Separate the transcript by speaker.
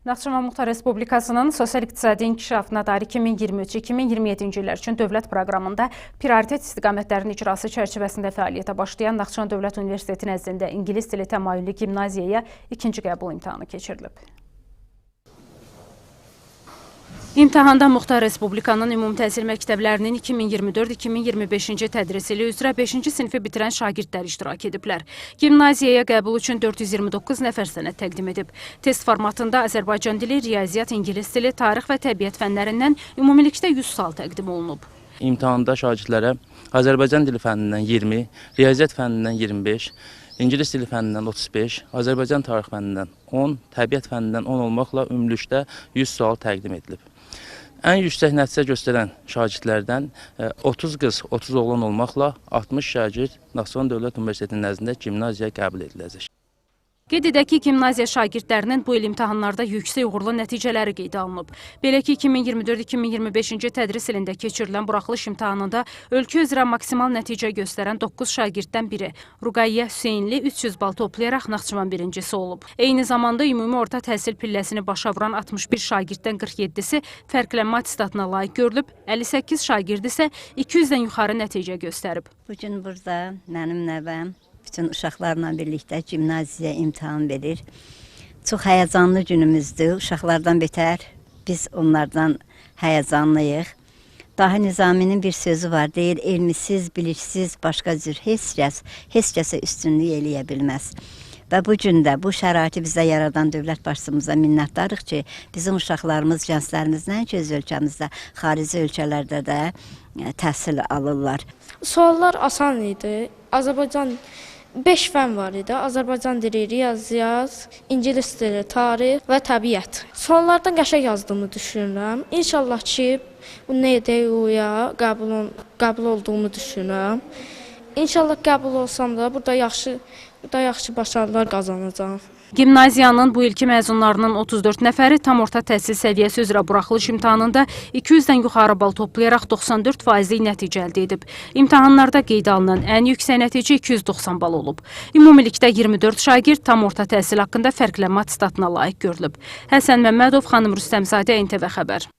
Speaker 1: Naxçıvan Muxtar Respublikasının sosial-iqtisadi inkişafına dair 2023-2027-ci illər üçün dövlət proqramında prioritet istiqamətlərin icrası çərçivəsində fəaliyyətə başlayan Naxçıvan Dövlət Universiteti nəzdində ingilis dili təmayüllü gimnaziyaya ikinci qəbul imtahanı keçirilib. İmtahanda Muxtar Respublikanın ümumi təhsil məktəblərinin 2024-2025-ci tədris ili üzrə 5-ci sinfi bitirən şagirdlər iştirak ediblər. Gimnaziyaya qəbul üçün 429 nəfər sənəd təqdim edib. Test formatında Azərbaycan dili, riyaziyyat, ingilis dili, tarix və təbiət fənlərindən ümumilikdə 100 sual təqdim olunub.
Speaker 2: İmtahanda şagirdlərə Azərbaycan dili fənnindən 20, riyaziyyat fənnindən 25, İngilis dili fənnindən 35, Azərbaycan tarix fənnindən 10, təbiət fənnindən 10 olmaqla ümumilikdə 100 sual təqdim edilib. Ən yüksək nəticə göstərən şagirdlərdən 30 qız, 30 oğlan olmaqla 60 şagird Naxçıvan Dövlət Universitetinin nəzdində gimnaziyaya qəbul ediləcək.
Speaker 1: Qeyd edək ki, gimnaziya şagirdlərinin bu il imtahanlarda yüksək uğurlu nəticələri qeydə alınıb. Belə ki, 2024-2025-ci tədris ilində keçirilən buraxılış imtahanında ölkə üzrə maksimal nəticə göstərən 9 şagirddən biri Ruqayyə Hüseynli 300 bal toplayaraq Naxçıvan birincisi olub. Eyni zamanda ümumi orta təhsil pilləsini başa vuran 61 şagirddən 47-si fərqlənmə attestatına layiq görülüb, 58 şagird isə 200-dən yuxarı nəticə göstərib.
Speaker 3: Bugün burada mənim nəvəm bütün uşaqlarla birlikdə gimnaziyaya imtahan verir. Çox həyəcanlı günümüzdür. Uşaqlardan betər biz onlardan həyəcanlıyıq. Dahi Nizaminin bir sözü var, deyir, elmisiz, bilirsiz, başqa cür heç kəsə üstünlük eləyə bilməz. Və bu gün də bu şəraiti bizə yaradan dövlət başçımıza minnətdarıq ki, bizim uşaqlarımız, gənclərimiz nəinki öz ölkəmizdə, xarici ölkələrdə də təhsil alırlar.
Speaker 4: Suallar asan idi. Azərbaycan 5 fən var idi. Azərbaycan dili, riyaziyyat, ingilis dili, tarix və təbiət. Suallardan qəşəng yazdığımı düşünürəm. İnşallah ki, bu NDU-ya qəbul olduğumu düşünürəm. İnşallah qəbul olsam da burada yaxşı başarılar qazanacağam.
Speaker 1: Gimnaziyanın bu ilki məzunlarının 34 nəfəri tam orta təhsil səviyyəsi üzrə buraxılış imtahanında 200-dən yuxarı bal toplayaraq 94% nəticə əldə edib. İmtahanlarda qeydə alınan ən yüksək nəticə 290 bal olub. Ümumilikdə 24 şagird tam orta təhsil haqqında fərqlənmə attestatına layiq görülüb. Həsən Məmmədov, xanım Rüstəmzadə, NTV Xəbər.